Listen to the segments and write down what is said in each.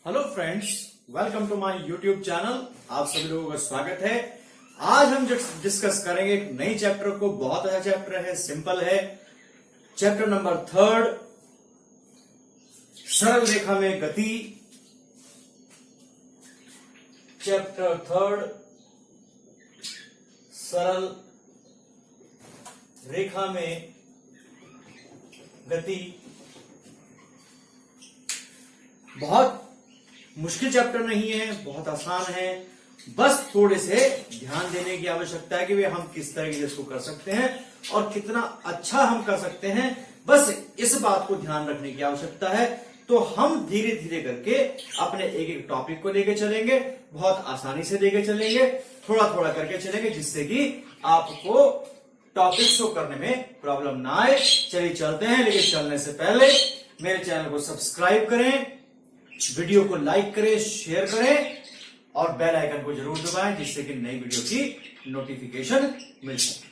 Hello friends, welcome to my YouTube channel. आप सभी लोगों का स्वागत है। आज हम डिस्कस करेंगे एक नई चैप्टर को। बहुत अच्छा चैप्टर है, सिंपल है। चैप्टर नंबर 3, सरल रेखा में गति। चैप्टर 3, सरल रेखा में गति। बहुत मुश्किल चैप्टर नहीं है, बहुत आसान है। बस थोड़े से ध्यान देने की आवश्यकता है कि वे हम किस तरीके से इसको कर सकते हैं और कितना अच्छा हम कर सकते हैं। बस इस बात को ध्यान रखने की आवश्यकता है। तो हम धीरे धीरे करके अपने एक एक टॉपिक को लेके चलेंगे, बहुत आसानी से लेके चलेंगे, थोड़ा थोड़ा करके चलेंगे, जिससे कि आपको टॉपिक्स को करने में प्रॉब्लम ना आए। चलिए चलते हैं, लेकिन चलने से पहले मेरे चैनल को सब्सक्राइब करें, वीडियो को लाइक करें, शेयर करें और बेल आइकन को जरूर दबाएं, जिससे कि नई वीडियो की नोटिफिकेशन मिल सके।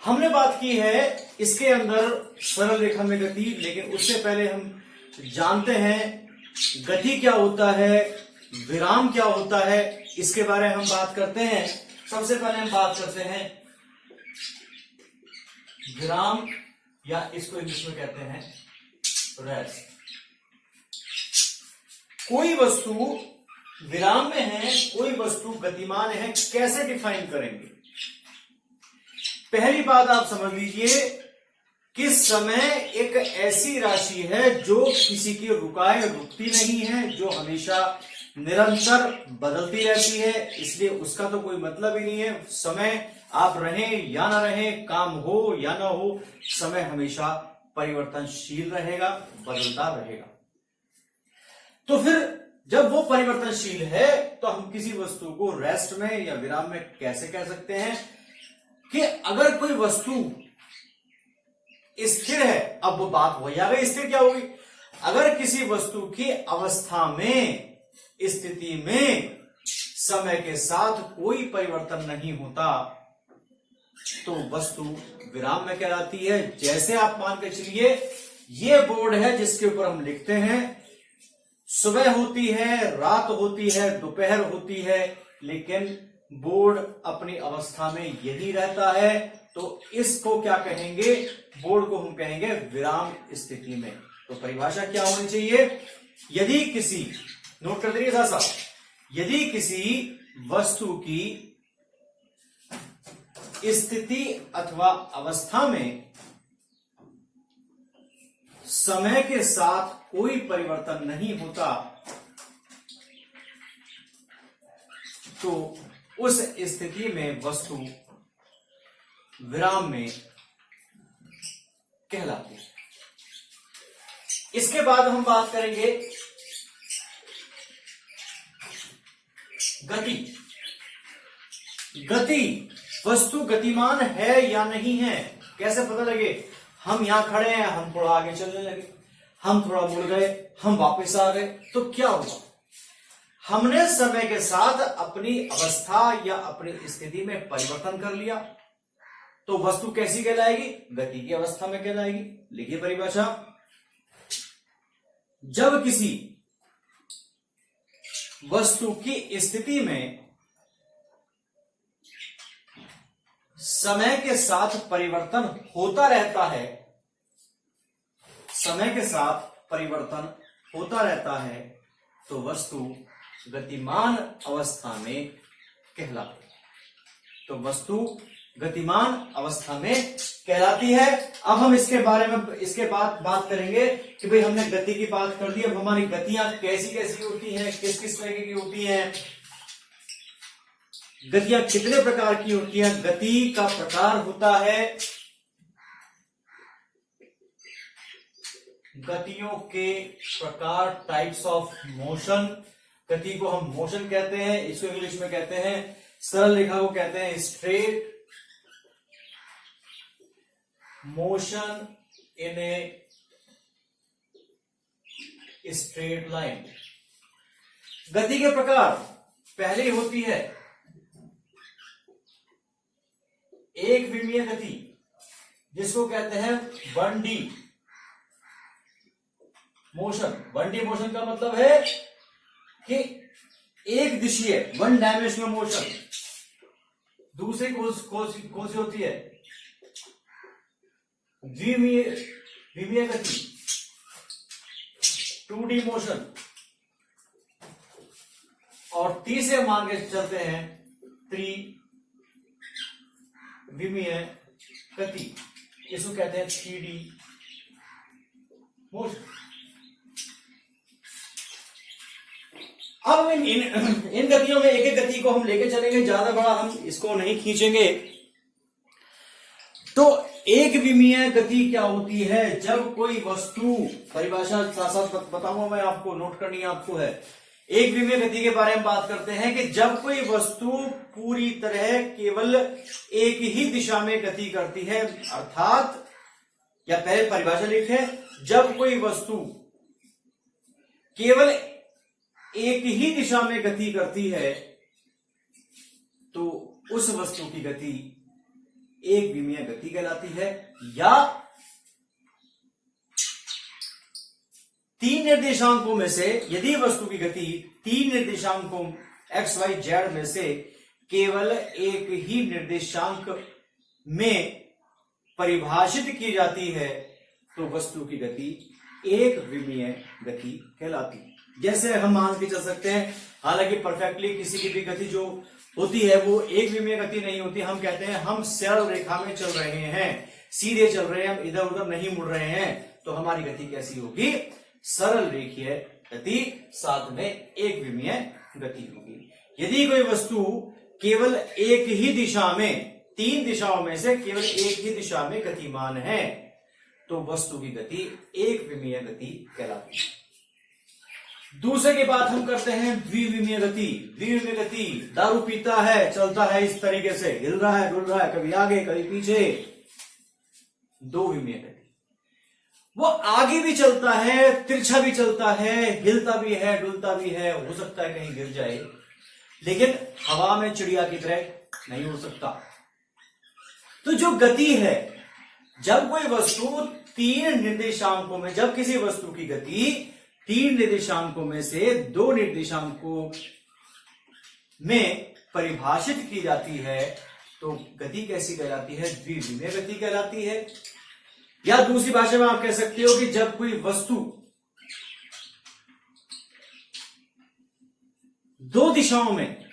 हमने बात की है इसके अंदर सरल रेखा में गति, लेकिन उससे पहले हम जानते हैं गति क्या होता है, विराम क्या होता है, इसके बारे में हम बात करते हैं। सबसे पहले हम बात करते हैं विराम, या इसको इंग्लिश में कहते हैं रेस्ट। कोई वस्तु विराम में है, कोई वस्तु गतिमान है, कैसे डिफाइन करेंगे? पहली बात आप समझ लीजिए कि समय एक ऐसी राशि है जो किसी की रुकती नहीं है, जो हमेशा निरंतर बदलती रहती है। इसलिए उसका तो कोई मतलब ही नहीं है। समय आप रहें या ना रहें, काम हो या ना हो, समय हमेशा परिवर्तनशील रहेगा, बदलता रहेगा। तो फिर जब वो परिवर्तनशील है तो हम किसी वस्तु को रेस्ट में या विराम में कैसे कह सकते हैं कि अगर कोई वस्तु स्थिर है, अब वो बात वही आ गई, स्थिर क्या होगी? अगर किसी वस्तु की अवस्था में, स्थिति में समय के साथ कोई परिवर्तन नहीं होता तो वस्तु विराम में कहलाती है। जैसे आप मान के चलिए, ये बोर्ड है जिसके ऊपर हम लिखते हैं। सुबह होती है, रात होती है, दोपहर होती है, लेकिन बोर्ड अपनी अवस्था में यही रहता है। तो इसको क्या कहेंगे? बोर्ड को हम कहेंगे विराम स्थिति में। तो परिभाषा क्या होनी चाहिए? यदि किसी, नोट कर दीजिए साहब, यदि किसी वस्तु की स्थिति अथवा अवस्था में समय के साथ कोई परिवर्तन नहीं होता तो उस स्थिति में वस्तु विराम में कहलाती है। इसके बाद हम बात करेंगे गति। गति, वस्तु गतिमान है या नहीं है, कैसे पता लगे? हम यहां खड़े हैं, हम थोड़ा आगे चलने लगे, हम थोड़ा मुड़ गए, हम वापस आ गए, तो क्या हुआ? हमने समय के साथ अपनी अवस्था या अपनी स्थिति में परिवर्तन कर लिया। तो वस्तु कैसी कहलाएगी? गति की अवस्था में कहलाएगी। लिखिए परिभाषा। जब किसी वस्तु की स्थिति में समय के साथ परिवर्तन होता रहता है, समय के साथ परिवर्तन होता रहता है, तो वस्तु गतिमान अवस्था में कहलाती है। तो वस्तु गतिमान अवस्था में कहलाती है। अब हम इसके बारे में, इसके बाद बात करेंगे कि भाई हमने गति की बात कर दी, अब हमारी गतियां कैसी कैसी होती हैं, किस किस तरह की होती हैं, गतियां कितने प्रकार की होती हैं। गति का प्रकार होता है, गतियों के प्रकार, टाइप्स ऑफ मोशन। गति को हम मोशन कहते हैं, इसको इंग्लिश में कहते हैं, सरल रेखा को कहते हैं straight motion in a straight line. गति के प्रकार पहले होती है एक विमीय गति, जिसको कहते हैं 1D। Motion. One D motion का मतलब है कि एक दिशीय, वन डायमेंशनल मोशन। दूसरी कौन सी होती है? द्विमीय गति, 2D मोशन। और तीसरे मान के चलते हैं त्रिविमीय गति, इसको कहते हैं 3D मोशन। अब इन गतियों में एक एक गति को हम लेके चलेंगे, ज्यादा बड़ा हम इसको नहीं खींचेंगे। तो एक विमीय गति क्या होती है? जब कोई वस्तु, परिभाषा साथ साथ बताऊंगा मैं आपको, नोट करनी आपको है। एक विमीय गति के बारे में बात करते हैं कि जब कोई वस्तु पूरी तरह केवल एक ही दिशा में गति करती है, अर्थात, या पहले परिभाषा लिखे, जब कोई वस्तु केवल एक ही दिशा में गति करती है तो उस वस्तु की गति एक विमीय गति कहलाती है। या तीन निर्देशांकों में से यदि वस्तु की गति तीन निर्देशांकों एक्स वाई जेड में से केवल एक ही निर्देशांक में परिभाषित की जाती है तो वस्तु की गति एक विमीय गति कहलाती है। जैसे हम मान के चल सकते हैं, हालांकि परफेक्टली किसी की भी गति जो होती है वो एक विमीय गति नहीं होती। हम कहते हैं हम सरल रेखा में चल रहे हैं, सीधे चल रहे हैं, हम इधर उधर नहीं मुड़ रहे हैं, तो हमारी गति कैसी होगी? सरल रेखीय गति, साथ में एक विमीय गति होगी। यदि कोई वस्तु केवल एक ही दिशा में, तीन दिशाओं में से केवल एक ही दिशा में गतिमान है तो वस्तु की गति एक विमीय गति कहलाती है। दूसरे की बात हम करते हैं द्विविमीय गति। द्विविमीय गति, दारू पीता है, चलता है इस तरीके से, हिल रहा है, डुल रहा है, कभी आगे कभी पीछे। दो विमीय गति, वो आगे भी चलता है, तिरछा भी चलता है, हिलता भी है, डुलता भी है, हो सकता है कहीं गिर जाए, लेकिन हवा में चिड़िया की तरह नहीं उड़ सकता। तो जो गति है, जब कोई वस्तु तीन निर्देशांकों में, जब किसी वस्तु की गति तीन निर्देशांकों में से दो निर्देशांकों में परिभाषित की जाती है तो गति कैसी कहलाती है? द्विविमीय गति कहलाती है। या दूसरी भाषा में आप कह सकते हो कि जब कोई वस्तु दो दिशाओं में,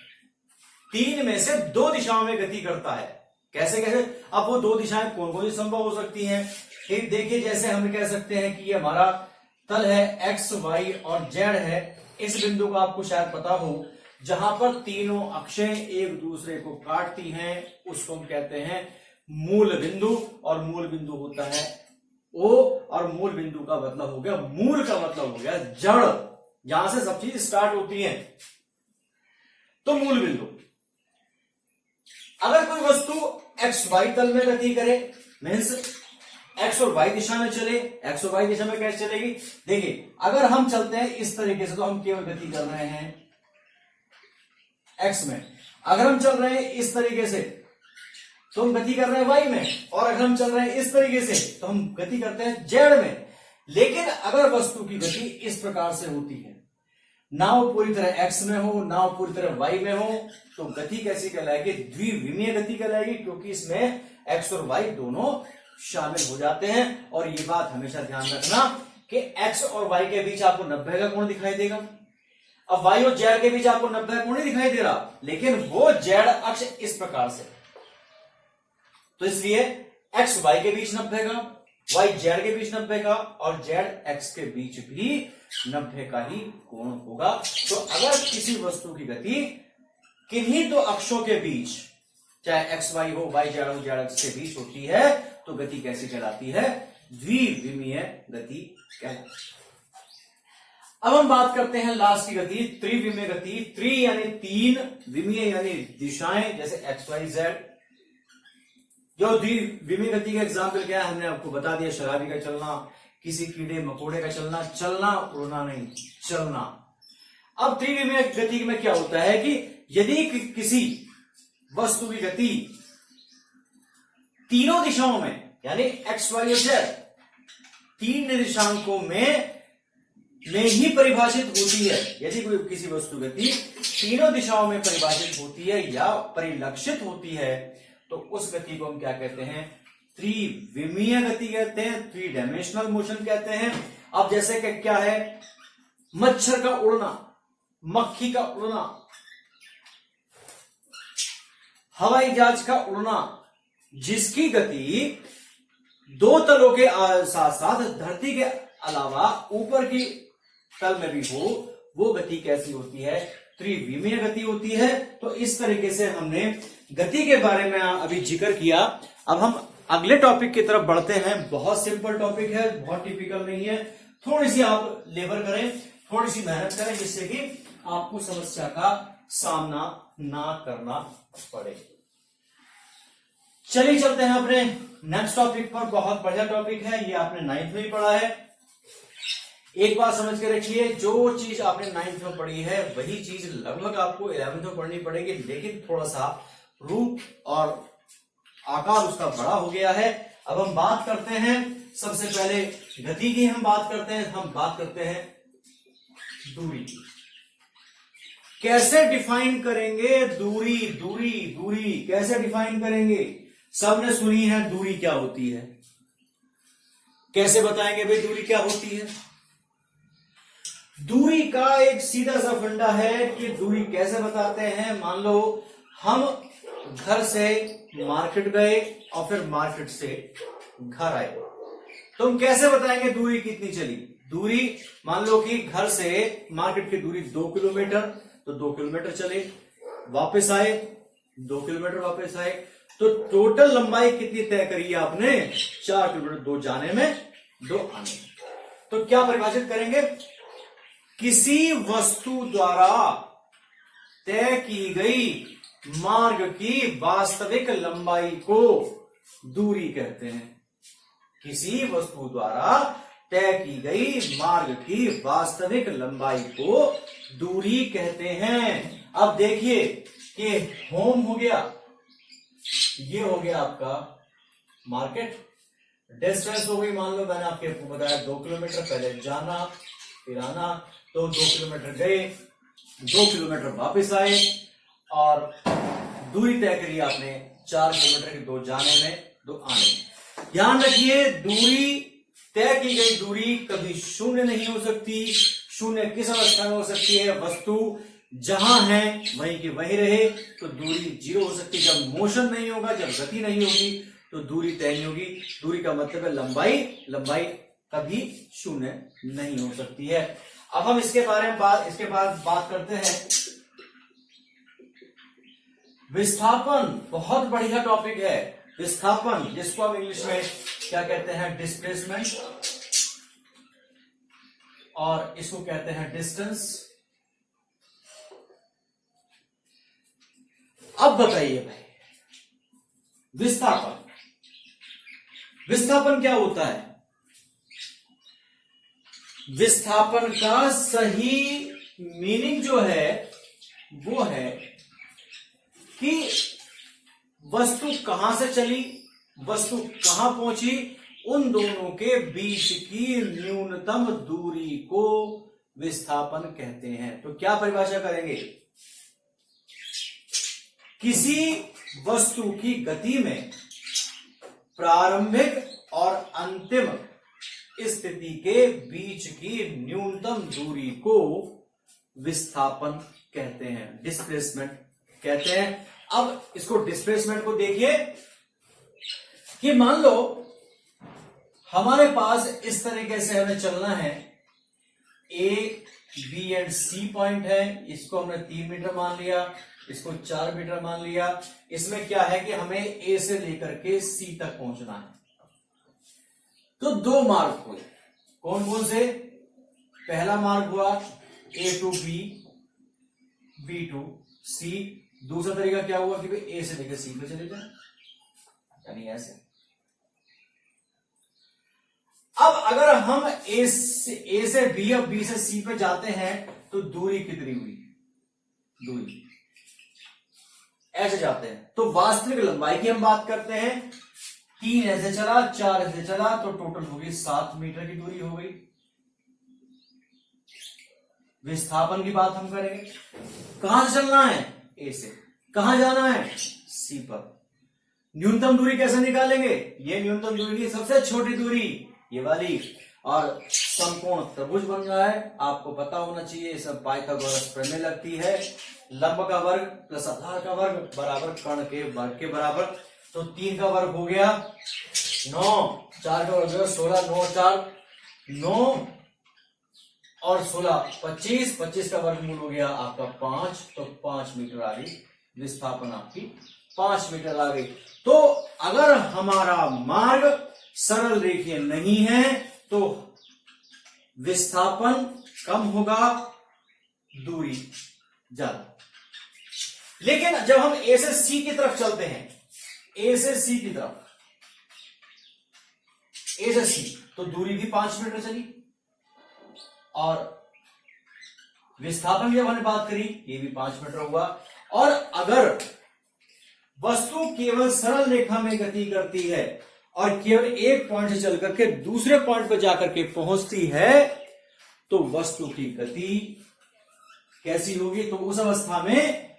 तीन में से दो दिशाओं में गति करता है। कैसे कैसे? अब वो दो दिशाएं कौन कौन सी संभव हो सकती हैं? एक देखिए, जैसे हम कह सकते हैं कि ये हमारा तल है, एक्स वाई और जेड है। इस बिंदु का आपको शायद पता हो, जहां पर तीनों अक्षें एक दूसरे को काटती हैं, उसको हम कहते हैं मूल बिंदु। और मूल बिंदु होता है ओ, और मूल बिंदु का मतलब हो गया, मूल का मतलब हो गया जड़, जहां से सब चीज स्टार्ट होती है, तो मूल बिंदु। अगर कोई वस्तु एक्स वाई तल में गति करे, मीन्स एक्स और वाई दिशा में चले, एक्स और वाई दिशा में कैसे चलेगी? देखिए, अगर हम चलते हैं इस तरीके से तो हम केवल गति कर रहे हैं एक्स में। अगर हम चल रहे हैं इस तरीके से तो हम गति कर रहे हैं वाई में, और अगर हम चल रहे हैं इस तरीके से तो हम गति करते हैं जेड में। लेकिन अगर वस्तु की गति इस प्रकार से होती है, ना वो पूरी तरह एक्स में हो, ना वो पूरी तरह वाई में हो, तो गति कैसी कहलाएगी? द्विविमीय गति कहलाएगी, क्योंकि इसमें एक्स और वाई दोनों शामिल हो जाते हैं। और ये बात हमेशा ध्यान रखना कि एक्स और वाई के बीच आपको 90 का कोण दिखाई देगा। अब वाई और जेड के बीच आपको 90 का कोण नहीं दिखाई दे रहा, लेकिन वो जेड अक्ष इस प्रकार से, तो इसलिए एक्स वाई के बीच 90 का, वाई जेड के बीच 90 का, और जेड एक्स के बीच भी 90 का ही कोण होगा। तो अगर किसी वस्तु की गति किन्हीं दो अक्षों के बीच, चाहे एक्स वाई हो, वाई जेड हो, जेड एक्स के बीच होती है तो गति कैसी कहलाती है? द्विविमीय गति कहलाती है। अब हम बात करते हैं लास्ट की गति, त्रिविमीय गति। त्रि यानी तीन, विमीय यानी दिशाएं, जैसे एक्स वाई जेड। जो द्विविमीय गति का एग्जाम्पल क्या है, हमने आपको बता दिया, शराबी का चलना, किसी कीड़े मकोड़े का चलना, चलना उड़ना नहीं, चलना। अब त्रिविमीय गति में क्या होता है कि यदि किसी वस्तु की गति तीनों दिशाओं में, यानी एक्स वाई और जेड, तीन निर्देशांकों में में ही परिभाषित होती है। यदि कोई किसी वस्तु गति तीनों दिशाओं में परिभाषित होती है या परिलक्षित होती है तो उस गति को हम क्या कहते हैं? त्रिविमीय गति कहते हैं, 3 डायमेंशनल मोशन कहते हैं। अब जैसे कि क्या है, मच्छर का उड़ना, मक्खी का उड़ना, हवाई जहाज का उड़ना, जिसकी गति 2 तलों के साथ साथ धरती के अलावा ऊपर की तल में भी हो, वो गति कैसी होती है? त्रिविमीय गति होती है। तो इस तरीके से हमने गति के बारे में अभी जिक्र किया। अब हम अगले टॉपिक की तरफ बढ़ते हैं। बहुत सिंपल टॉपिक है, बहुत टिपिकल नहीं है। थोड़ी सी आप लेबर करें, थोड़ी सी मेहनत करें, जिससे कि आपको समस्या का सामना ना करना पड़े। चलिए चलते हैं अपने नेक्स्ट टॉपिक पर। बहुत बढ़िया टॉपिक है, ये आपने 9th में ही पढ़ा है। एक बात समझ के रखिए, जो चीज आपने 9th में पढ़ी है वही चीज लगभग आपको 11th में पढ़नी पड़ेगी, लेकिन थोड़ा सा रूप और आकार उसका बड़ा हो गया है। अब हम बात करते हैं, सबसे पहले गति की हम बात करते हैं। हम बात करते हैं दूरी की। कैसे डिफाइन करेंगे दूरी? दूरी दूरी कैसे डिफाइन करेंगे? सबने सुनी है दूरी क्या होती है, कैसे बताएंगे भाई दूरी क्या होती है? दूरी का एक सीधा सा फंडा है कि दूरी कैसे बताते हैं। मान लो हम घर से मार्केट गए और फिर मार्केट से घर आए, तो हम कैसे बताएंगे दूरी कितनी चली? दूरी मान लो कि घर से मार्केट की दूरी 2 किलोमीटर, तो 2 किलोमीटर चले, वापस आए 2 किलोमीटर वापस आए, तो टोटल लंबाई कितनी तय करी है आपने? 4 किलोमीटर, 2 जाने में 2 आने में। तो क्या परिभाषित करेंगे? किसी वस्तु द्वारा तय की गई मार्ग की वास्तविक लंबाई को दूरी कहते हैं। किसी वस्तु द्वारा तय की गई मार्ग की वास्तविक लंबाई को दूरी कहते हैं। अब देखिए कि होम हो गया, ये हो गया आपका मार्केट, डिस्टेंस हो गई, मान लो मैंने आपको बताया 2 किलोमीटर, पहले जाना फिर आना, तो 2 किलोमीटर गए, 2 किलोमीटर वापस आए और दूरी तय करी आपने 4 किलोमीटर की, 2 जाने में 2 आने में। ध्यान रखिए, दूरी तय की गई दूरी कभी शून्य नहीं हो सकती। शून्य किस अवस्था में हो सकती है? वस्तु जहां है वहीं की वहीं रहे तो दूरी 0 हो सकती है। जब मोशन नहीं होगा, जब गति नहीं होगी तो दूरी तय नहीं होगी। दूरी का मतलब है लंबाई, लंबाई कभी शून्य नहीं हो सकती है। अब हम इसके बारे में बात करते हैं विस्थापन। बहुत बढ़िया टॉपिक है विस्थापन, जिसको हम इंग्लिश में क्या कहते हैं? डिस्प्लेसमेंट, और इसको कहते हैं डिस्टेंस। अब बताइए भाई, विस्थापन, विस्थापन क्या होता है? विस्थापन का सही मीनिंग जो है वो है कि वस्तु कहां से चली, वस्तु कहां पहुंची, उन दोनों के बीच की न्यूनतम दूरी को विस्थापन कहते हैं। तो क्या परिभाषा करेंगे? किसी वस्तु की गति में प्रारंभिक और अंतिम स्थिति के बीच की न्यूनतम दूरी को विस्थापन कहते हैं, डिस्प्लेसमेंट कहते हैं। अब इसको डिस्प्लेसमेंट को देखिए कि मान लो हमारे पास इस तरीके से हमें चलना है, A B and C point है, इसको हमने 3 मीटर मान लिया, इसको 4 मीटर मान लिया। इसमें क्या है कि हमें ए से लेकर के सी तक पहुंचना है। तो 2 मार्ग हुए, कौन कौन से? पहला मार्ग हुआ ए टू बी, बी टू सी। दूसरा तरीका क्या हुआ कि भाई ए से लेकर सी पे चले जाए, यानी ऐसे। अब अगर हम ए से बी और बी से सी पे जाते हैं तो दूरी कितनी हुई? दूरी ऐसे जाते हैं तो वास्तविक लंबाई की हम बात करते हैं। 3 ऐसे चला, 4 ऐसे चला, तो टोटल होगी 7 मीटर की दूरी हो गई। विस्थापन की बात हम करेंगे। कहां से चलना है? ए से। कहां जाना है? सी पर। न्यूनतम दूरी कैसे निकालेंगे? ये न्यूनतम दूरी की सबसे छोटी दूरी ये वाली, और समकोण त्रिभुज बन रहा है, आपको पता होना चाहिए, सब पाइथागोरस प्रमेय लगती है। लंब का वर्ग प्लस आधार का वर्ग बराबर कर्ण के वर्ग के बराबर। तो 3 का वर्ग हो गया 9, 4 का वर्ग 16, 9 4 9 और 16 25, 25 का वर्गमूल हो गया आपका 5, तो 5 मीटर आ गई विस्थापन, आपकी 5 मीटर आ गई। तो अगर हमारा मार्ग सरल रेखीय नहीं है तो विस्थापन कम होगा, दूरी ज्यादा। लेकिन जब हम ए से सी की तरफ चलते हैं, ए से सी की तरफ, ए से सी, तो दूरी भी 5 मीटर चली, और विस्थापन की जब हमने बात करी ये भी 5 मीटर हुआ। और अगर वस्तु केवल सरल रेखा में गति करती है और केवल एक पॉइंट से चल करके दूसरे पॉइंट पर जाकर के पहुंचती है तो वस्तु की गति कैसी होगी? तो उस अवस्था में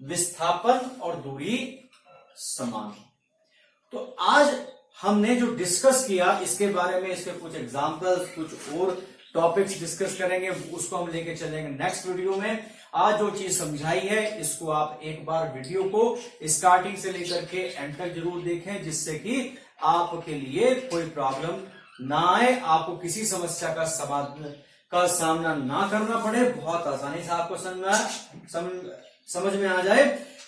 विस्थापन और दूरी समान। तो आज हमने जो डिस्कस किया इसके बारे में, इसके कुछ एग्जांपल्स, कुछ और टॉपिक्स डिस्कस करेंगे, उसको हम लेके चलेंगे नेक्स्ट वीडियो में। आज जो चीज समझाई है इसको आप एक बार वीडियो को स्टार्टिंग से लेकर के एंड तक जरूर देखें, जिससे कि आपके लिए कोई प्रॉब्लम ना आए, आपको किसी समस्या का सामना ना करना पड़े, बहुत आसानी से आपको समझ में आ जाए।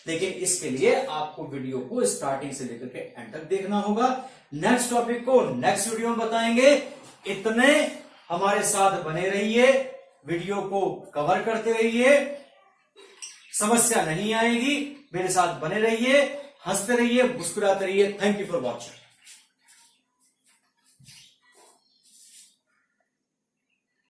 लेकिन इसके लिए आपको वीडियो को स्टार्टिंग से लेकर के एंड तक देखना होगा। नेक्स्ट टॉपिक को नेक्स्ट वीडियो में बताएंगे। इतने हमारे साथ बने रहिए, वीडियो को कवर करते रहिए, समस्या नहीं आएगी, मेरे साथ बने रहिए, हंसते रहिए, मुस्कुराते रहिए। Thank you for watching.